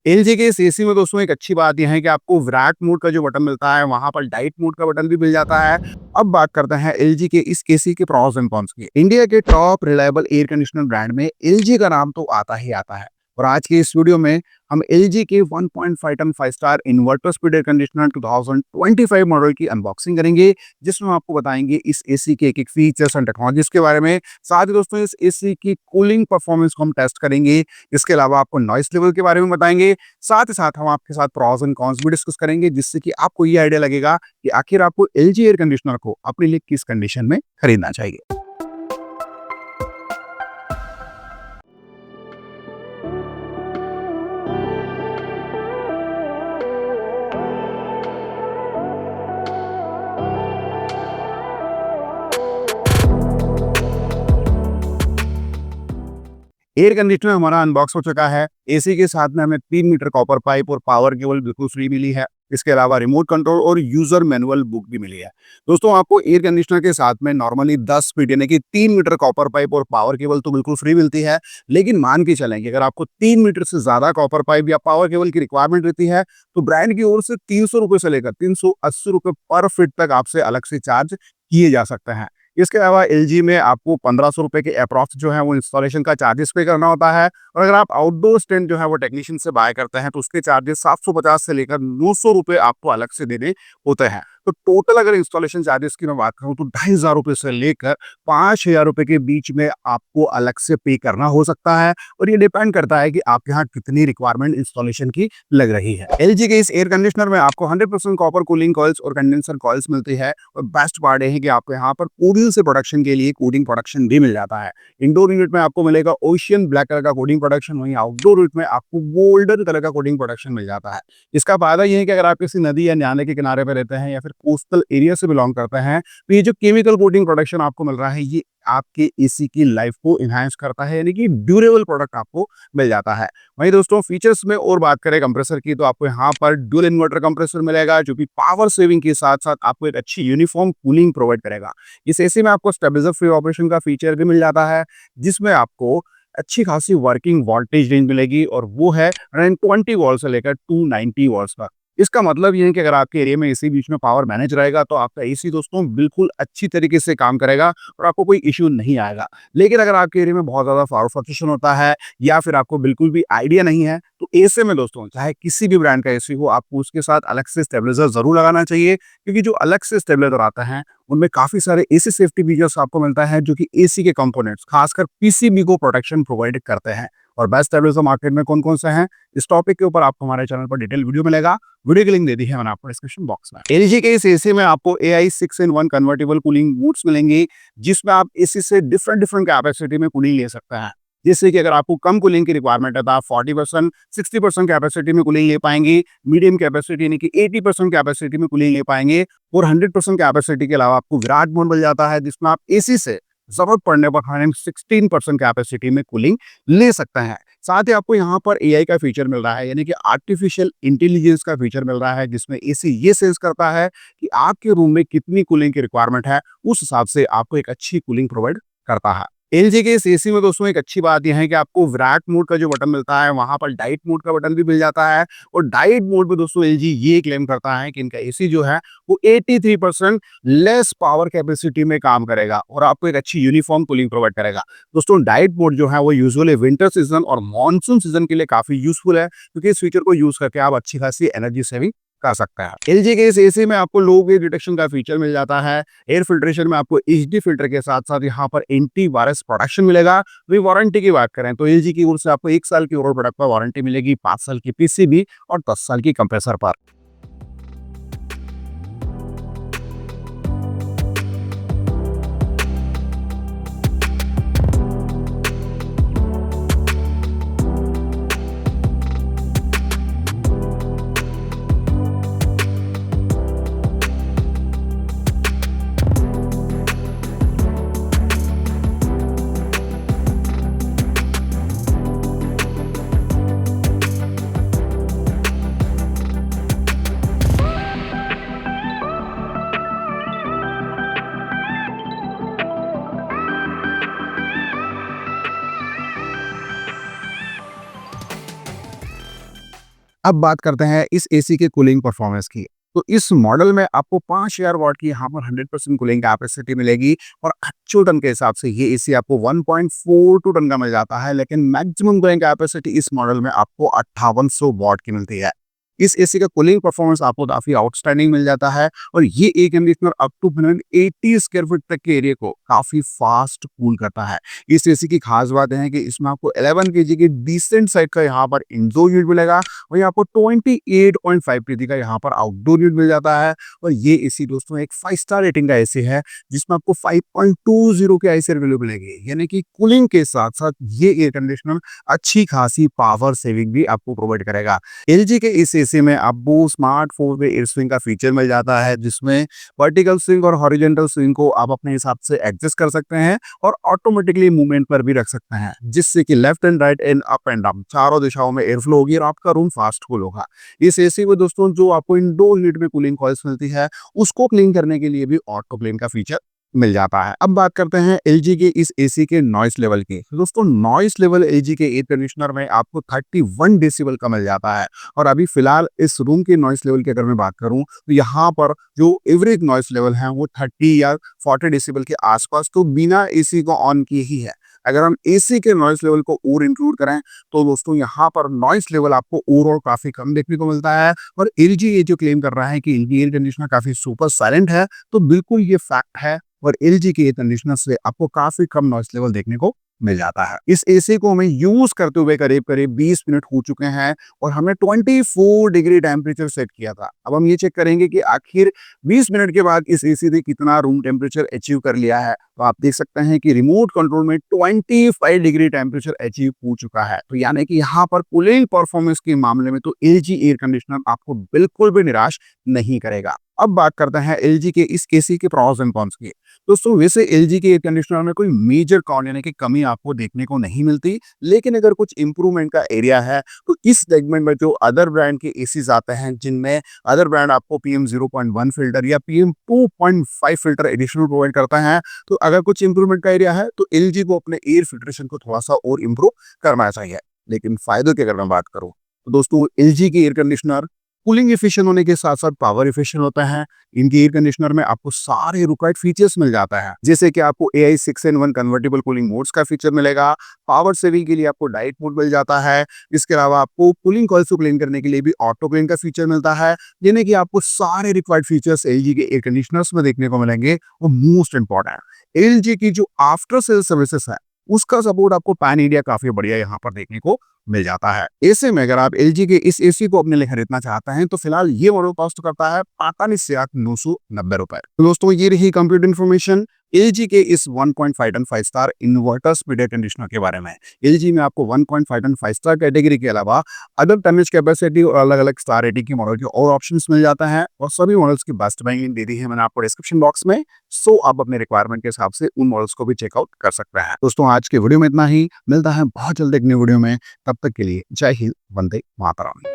LG के इस AC में दोस्तों एक अच्छी बात यह है कि आपको विराट मोड का जो बटन मिलता है, वहाँ पर डाइट मोड का बटन भी मिल जाता है। अब बात करते हैं एलजी के इस एसी के प्रॉस एंड कॉन्स की। इंडिया के top reliable air conditioner brand में एलजी का नाम तो आता ही आता है। और आज के इस वीडियो में हम एलजी के 1.5 ton 5 star inverter speed air conditioner 2025 model की अनबॉक्सिंग करेंगे, जिसमें हम आपको बताएंगे इस एसी के एक फीचर्स एंड टेक्नोलॉजीज के बारे में। साथ ही दोस्तों इस एसी की कूलिंग परफॉर्मेंस को हम टेस्ट करेंगे। इसके अलावा आपको नॉइस लेवल के बारे में बताएंगे। साथ ही साथ हम आपके साथ प्रॉस एंड कॉन्स भी डिस्कस करेंगे, जिससे कि आपको ये आइडिया लगेगा कि आखिर आपको एलजी एयर कंडीशनर को अपने लिए किस कंडीशन में खरीदना चाहिए। एयर कंडीशनर हमारा अनबॉक्स हो चुका है। एसी के साथ में हमें 3 मीटर कॉपर पाइप और पावर केबल बिल्कुल फ्री मिली है। इसके अलावा रिमोट कंट्रोल और यूजर मैनुअल बुक भी मिली है। दोस्तों आपको एयर कंडीशनर के साथ में नॉर्मली 10 फीट यानी कि 3 मीटर कॉपर पाइप और पावर केबल तो बिल्कुल फ्री मिलती है। लेकिन मान के चलें कि अगर आपको 3 मीटर से ज्यादा कॉपर पाइप या पावर केबल की रिक्वायरमेंट रहती है, तो ब्रांड की ओर से 300 रुपए से लेकर 380 रुपए पर फीट तक आपसे अलग से चार्ज किए जा सकते हैं। इसके अलावा एलजी में आपको 1500 रुपए के अप्रॉक्स जो है वो इंस्टॉलेशन का चार्जेस पे करना होता है। और अगर आप आउटडोर स्टैंड जो है वो टेक्नीशियन से बाय करते हैं, तो उसके चार्जेस 750 से लेकर 900 रुपए आपको अलग से देने होते हैं। तो टोटल अगर इंस्टॉलेशन चार्जेस की मैं बात करूं तो 2500 रुपए से लेकर 5000 रुपए के बीच में आपको अलग से पे करना हो सकता है। और ये डिपेंड करता है कि आपके यहाँ कितनी रिक्वायरमेंट इंस्टॉलेशन की लग रही है। एलजी के इस एयर कंडीशनर में आपको 100% कॉपर कूलिंग कॉइल्स और कंडेंसर कॉइल्स मिलती है। और बेस्ट पार्ट है कि आपको यहाँ पर कूलिंग से प्रोडक्शन के लिए कूलिंग प्रोडक्शन भी मिल जाता है। इंडोर यूनिट में आपको मिलेगा ओशियन ब्लैक कलर का कोडिंग प्रोडक्शन, वहीं आउटडोर यूनिट में आपको गोल्डन कलर का कोडिंग प्रोडक्शन मिल जाता है। इसका फायदा ये है कि अगर आप किसी नदी या नाले के किनारे पर रहते हैं या फिर कोस्टल एरिया से बिलोंग करते हैं, तो ये जो केमिकल कोटिंग प्रोडक्शन आपको मिल रहा है, ये आपके एसी की लाइफ को इनहांस करता है, यानी कि ड्यूरेबल प्रोडक्ट आपको मिल जाता है। वहीं दोस्तों फीचर्स में और बात करें कंप्रेसर की, तो आपको यहाँ पर डुअल इन्वर्टर कंप्रेसर मिलेगा, जो कि पावर सेविंग के साथ साथ आपको एक अच्छी यूनिफॉर्म कूलिंग प्रोवाइड करेगा। इस एसी में आपको स्टेबलाइजर फ्री ऑपरेशन का फीचर भी मिल जाता है, जिसमें आपको अच्छी खासी वर्किंग वोल्टेज रेंज मिलेगी, और वो है 120 वोल्ट से लेकर 290 वोल्ट तक। इसका मतलब ये है कि अगर आपके एरिया में एसी बीच में पावर मैनेज रहेगा, तो आपका एसी दोस्तों बिल्कुल अच्छी तरीके से काम करेगा और आपको कोई इश्यू नहीं आएगा। लेकिन अगर आपके एरिया में बहुत ज़्यादा पावर फ्लक्चुएशन होता है या फिर आपको बिल्कुल भी आइडिया नहीं है, तो ऐसे में दोस्तों चाहे किसी भी ब्रांड का एसी हो, आपको उसके साथ अलग से स्टेबलाइजर ज़रूर लगाना चाहिए, क्योंकि जो अलग से स्टेबलाइजर आता है उनमें काफ़ी सारे ऐसे सेफ्टी फीचर्स आपको मिलता है, जो कि एसी के कंपोनेंट्स खासकर पीसीबी को प्रोटेक्शन प्रोवाइड करते हैं। और बेस्ट स्टेबलाइजर मार्केट में कौन-कौन से हैं, इस टॉपिक के ऊपर आपको हमारे चैनल पर डिटेल वीडियो मिलेगा। वीडियो की लिंक दे दी है मैंने आपको डिस्क्रिप्शन बॉक्स में। एलजी के इस एसी में आपको AI 6-in-1 convertible cooling modes मिलेंगे, जिसमें आप एसी से डिफरेंट कैपेसिटी में कूलिंग ले सकते हैं। जैसे कि अगर आपको कम कूलिंग की रिक्वायरमेंट है, तो आप 40%, 60% कैपेसिटी में कूलिंग ले पाएंगे। मीडियम कैपेसिटी यानी कि 80% कैपेसिटी में कूलिंग ले पाएंगे। और 100% कैपेसिटी के अलावा आपको विराट मोड मिल जाता है, जिसमें आप एसी से जरूरत पड़ने पर 116% कैपेसिटी में कूलिंग ले सकते हैं। साथ ही आपको यहाँ पर एआई का फीचर मिल रहा है, यानी कि आर्टिफिशियल इंटेलिजेंस का फीचर मिल रहा है, जिसमें एसी ये सेंस करता है कि आपके रूम में कितनी कूलिंग की रिक्वायरमेंट है, उस हिसाब से आपको एक अच्छी कूलिंग प्रोवाइड करता है। एलजी के इस एसी में दोस्तों एक अच्छी बात यह है कि आपको विराट मोड का जो बटन मिलता है, वहां पर डाइट मोड का बटन भी मिल जाता है। और डाइट मोड पे दोस्तों एलजी ये क्लेम करता है कि इनका एसी जो है वो 83% लेस पावर कैपेसिटी में काम करेगा और आपको एक अच्छी यूनिफॉर्म कूलिंग प्रोवाइड करेगा। दोस्तों डाइट मोड जो है वो यूजुअली विंटर सीजन और मानसून सीजन के लिए काफी यूजफुल है, क्योंकि इस फीचर को यूज करके आप अच्छी खासी एनर्जी सेविंग कर सकता है। एलजी के इस एसी में आपको लो वेव डिटेक्शन का फीचर मिल जाता है। एयर फिल्ट्रेशन में आपको एचडी फिल्टर के साथ साथ यहाँ पर एंटी वायरस प्रोटेक्शन मिलेगा। वही वारंटी की बात करें तो एलजी की ओर से आपको 1 साल की ओवरऑल प्रोडक्ट पर वारंटी मिलेगी, 5 साल की पीसीबी और 10 साल की कंप्रेसर पर। अब बात करते हैं इस एसी के कूलिंग परफॉर्मेंस की। तो इस मॉडल में आपको 5000 वॉट की यहाँ पर 100% कूलिंग कैपेसिटी मिलेगी और एक्चुअल टन के हिसाब से ये एसी आपको 1.42 टन का मिल जाता है, लेकिन मैक्सिमम कूलिंग कैपेसिटी इस मॉडल में आपको 5800 वॉट की मिलती है। इस एसी का कूलिंग परफॉर्मेंस आपको काफी आउटस्टैंडिंग मिल जाता है और ये air conditioner up to 180 square feet तक के एरिया को काफी फास्ट कूल करता है। इस एसी की खास बात है कि इसमें आपको 11 केजी की डिसेंट साइज का यहाँ पर इंडोर यूनिट मिलेगा, वहीं आपको 28.5 केजी का यहाँ पर आउटडोर यूनिट मिल जाता है। और ये एसी दोस्तों एक 5 स्टार रेटिंग का एसी है, जिसमें आपको 5.20 के आईसीआर वैल्यू मिलेगी, यानी कि कूलिंग के साथ साथ ये एयर कंडीशनर अच्छी खासी पावर सेविंग भी आपको प्रोवाइड करेगा। एलजी के इस एसी में आपको स्मार्ट 4-वे एयर स्विंग का फीचर मिल जाता है, जिसमें वर्टिकल स्विंग और हॉरिजॉन्टल स्विंग को आप अपने हिसाब से एडजस्ट कर सकते हैं और ऑटोमेटिकली मूवमेंट पर भी रख सकते हैं, जिससे कि left and right and up and down चारों दिशाओं में एयर फ्लो होगी और आपका रूम फास्ट कूल होगा। इस एसी में दोस्तों जो आपको इंडोर यूनिट में कूलिंग कॉइल्स मिलती है, उसको क्लीन करने के लिए भी ऑटो क्लीन का फीचर मिल जाता है। अब बात करते हैं एलजी के इस एसी के नॉइस लेवल की। तो दोस्तों नॉइस लेवल एलजी के एयर कंडीशनर में आपको 31 डेसिबल का मिल जाता है और अभी फिलहाल इस रूम के नॉइस लेवल की अगर मैं बात करूं तो यहाँ पर जो एवरेज नॉइस लेवल है वो 30 या 40 डेसिबल के आसपास तो बिना एसी को ऑन किए ही है। अगर हम एसी के नॉइस लेवल को और इंक्लूड करें तो दोस्तों यहाँ पर नॉइस लेवल आपको ओवरऑल काफी कम देखने को मिलता है। और एलजी ये जो क्लेम कर रहा है कि एलजी एयर कंडीशनर काफी सुपर साइलेंट है, तो बिल्कुल ये फैक्ट है और एलजी के एयर कंडीशनर से आपको काफी कम नॉइस लेवल देखने को मिल जाता है। इस एसी को हमें यूज करते हुए करीब करीब 20 मिनट हो चुके हैं और हमने 24 डिग्री टेम्परेचर सेट किया था। अब हम ये चेक करेंगे कि आखिर 20 मिनट के बाद इस एसी ने कितना रूम टेम्परेचर अचीव कर लिया है। तो आप देख सकते हैं कि रिमोट कंट्रोल में 25 डिग्री टेम्परेचर अचीव हो चुका है। तो यानी कि यहाँ पर कूलिंग परफॉर्मेंस के मामले में तो एलजी एयर कंडीशनर आपको बिल्कुल भी निराश नहीं करेगा। अब बात करते हैं एलजी के इस एसी के प्रॉस एंड कॉन्स की। दोस्तों वैसे एलजी के एयर कंडीशनर में कोई मेजर कॉन यानी कि कमी आपको देखने को नहीं मिलती, लेकिन अगर कुछ इंप्रूवमेंट का एरिया है तो इस सेगमेंट में जो अदर ब्रांड के एसीज आते हैं, जिनमें अदर ब्रांड आपको पीएम 0.1 फिल्टर या पीएम 2.5 फिल्टर एडिशनल प्रोवाइड करता है, तो अगर कुछ इंप्रूवमेंट का एरिया है तो एलजी को अपने एयर फिल्ट्रेशन को थोड़ा सा और इंप्रूव करना चाहिए। लेकिन फायदों की अगर मैं बात करूं तो दोस्तों एलजी के एयर कंडीशनर कूलिंग एफिशिएंट होने के साथ साथ पावर एफिशिएंट होता है। इनके एयर कंडीशनर में आपको सारे रिक्वायर्ड फीचर्स मिल जाता है, जैसे कि आपको AI 6-in-1 convertible cooling modes का फीचर मिलेगा, पावर सेविंग के लिए आपको डायरेक्ट मोड मिल जाता है। इसके अलावा आपको कूलिंग कॉइल्स को क्लीन करने के लिए भी ऑटो क्लीन का फीचर मिलता है, यानी कि आपको सारे रिक्वायर्ड फीचर्स एलजी के एयर कंडीशनर्स में देखने को मिलेंगे। और मोस्ट इंपॉर्टेंट एलजी की जो आफ्टर सेल सर्विसेज है उसका सपोर्ट आपको पैन इंडिया काफी बढ़िया यहाँ पर देखने को मिल जाता है। ऐसे में अगर आप एलजी के इस एसी को अपने लिए खरीदना चाहते हैं तो फिलहाल ये मॉडल कॉस्ट करता है 45,990 रुपए। तो दोस्तों ये रही कंप्लीट इन्फॉर्मेशन एलजी के इस 1.5 ton 5 star inverter speed air conditioner के बारे में। एलजी में आपको 1.5 टन 5 स्टार कैटेगरी के अलावा अदर टनेज कैपेसिटी और अलग अलग स्टार रेटिंग के मॉडल के और ऑप्शंस मिल जाता है और सभी मॉडल्स की बेस्ट बाइंग लिंक दे दी है मैंने आपको डिस्क्रिप्शन बॉक्स में, सो आप अपने रिक्वायरमेंट के हिसाब से उन मॉडल्स को भी चेकआउट कर सकते हैं। दोस्तों आज के वीडियो में इतना ही, मिलता है बहुत जल्द एक नई वीडियो में, तब तक के लिए जय हिंद, वंदे मातरम।